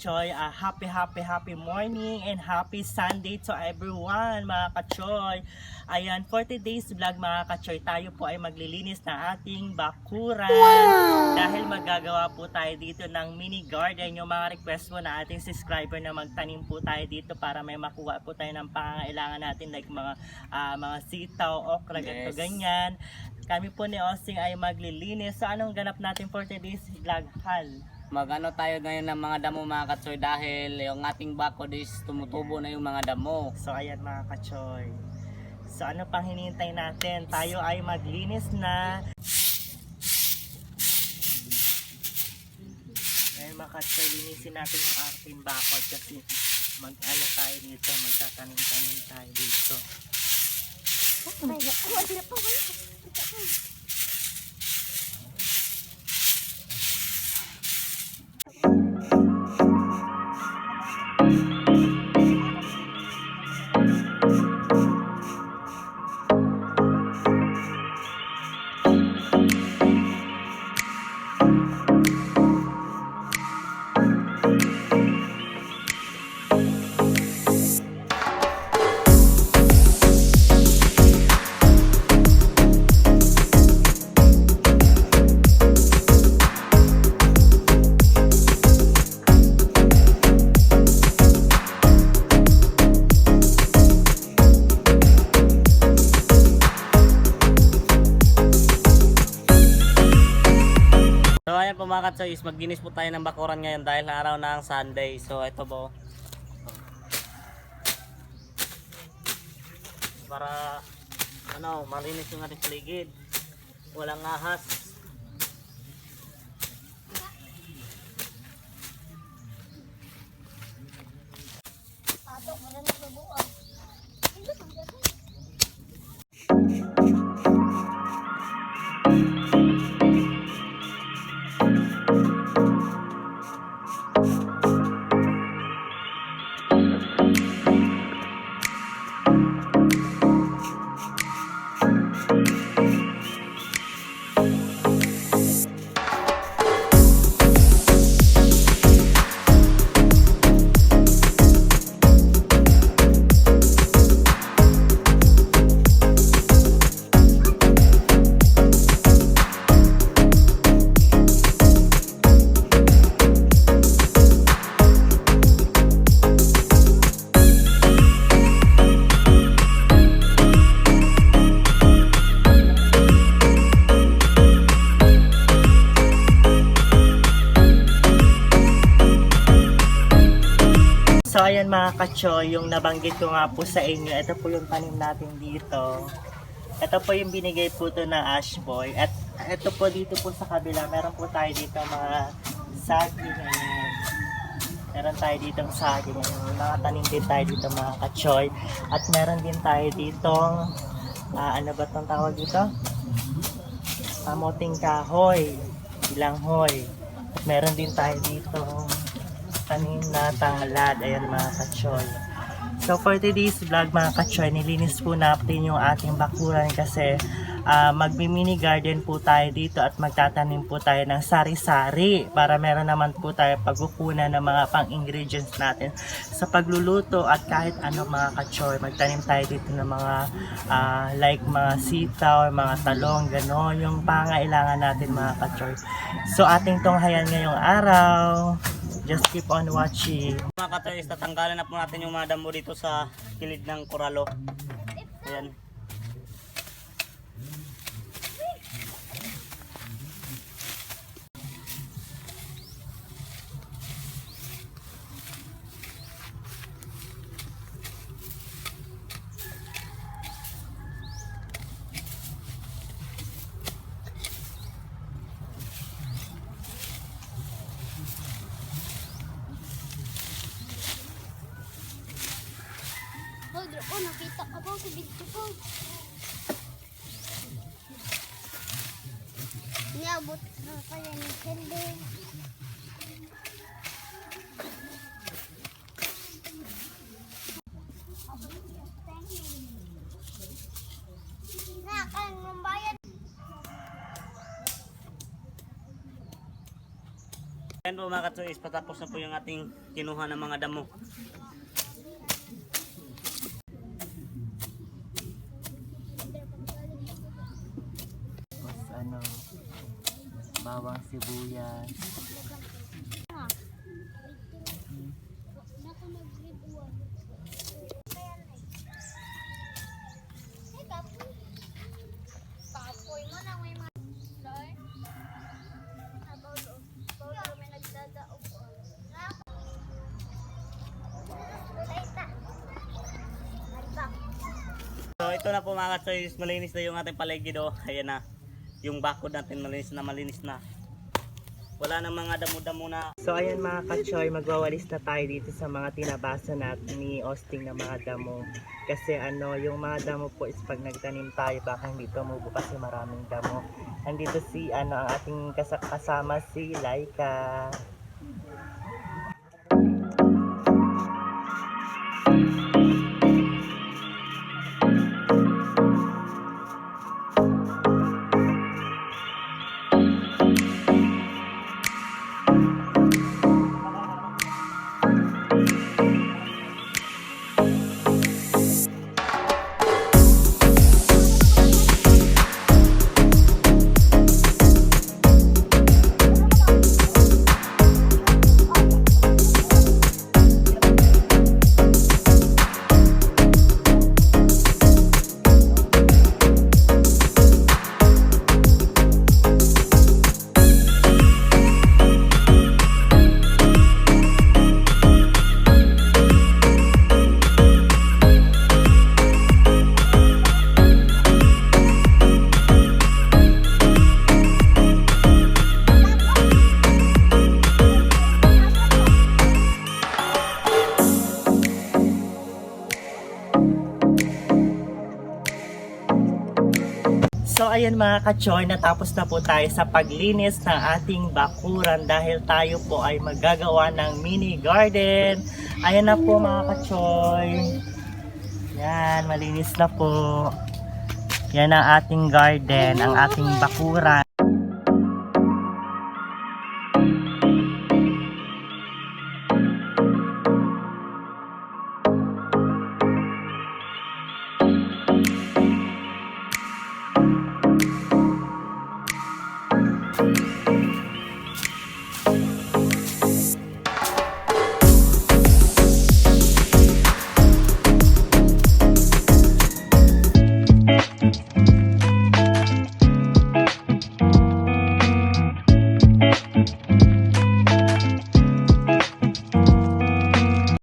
Kachoy, happy morning and happy Sunday to everyone mga Kachoy. Ayan, for today's vlog mga Kachoy, tayo po ay maglilinis ng ating bakuran. Dahil magagawa po tayo dito ng mini garden. Yung mga request po na ating subscriber na magtanim po tayo dito para may makuha po tayo ng pangangailangan natin like mga sitaw, okra, ganito, ganyan. Kami po ni Osing ay maglilinis. So anong ganap natin for today's vlog, Hal? Magano tayo ngayon ng mga damo mga Kachoy dahil yung ating bakod is tumutubo na yung mga damo. So ayan mga Kachoy. So ano pang hinihintay natin? Tayo ay maglinis na. Ayan mga Kachoy, linisin natin yung ating bakod kasi mag-ano tayo dito, magtatanim-tanim tayo dito. So ayan po mga Kachoy, magginis po tayo ng bakuran ngayon dahil araw ng Sunday. So ito po. Para malinis yung ating paligid. Walang ahas. So ayan mga Kachoy, yung nabanggit ko nga po sa inyo, ito po yung tanim natin dito. Ito po yung binigay po to ng Ash Boy. At ito po dito po sa kabila, meron po tayo dito mga saging. Meron tayo dito saging. Mga tanim din tayo dito mga Kachoy. At meron din tayo dito, ano ba itong tawag dito? Kamoting kahoy, bilanghoy. At meron din tayo dito tanim na tanglad. Ayan mga Kachoy. So for today's vlog mga Kachoy, nilinis po natin yung ating bakuran kasi magmi-mini garden po tayo dito at magtatanim po tayo ng sari-sari para meron naman po tayo pagkukunan ng mga pang-ingredients natin sa pagluluto at kahit ano mga Kachoy. Magtanim tayo dito ng mga like mga sitaw, mga talong, gano'n yung pangailangan natin mga Kachoy. So ating tunghayan ngayong araw. Just keep on watching. Mga Kachoy, tatanggalin na po natin yung mga damo dito sa kilid ng koralo. Ayan. Oh, nakita ka ba sa video ko? Niabot na kaya ni Kelly. Yan po mga katsoy, patapos na po yung ating kinuha ng mga damo. Mas ano, bawang sibuyas. Nako nag-grade 1. Kaya na eh. Hey, kapoy. Kapoy mo na may mga... Lord? Bawlo, may nagdadaog ko. Laita. Albak. So ito na po mga katsoy, malinis na yung ating paligid oh. Ayan na. Yung bakod natin malinis na. Wala nang mga damo-damo na. So ayan mga katsoy, magwawalis na tayo dito sa mga tinabasa natin ni Osting na mga damo. Kasi ano, yung mga damo po is pag nagtanim tayo, baka hindi tumubo kasi maraming damo. Andito si ano, ang ating kasama si Laika. So ayan mga katsoy, natapos na po tayo sa paglinis ng ating bakuran dahil tayo po ay magagawa ng mini garden. Ayan na po mga katsoy. Yan, malinis na po. Yan ang ating garden, ang ating bakuran.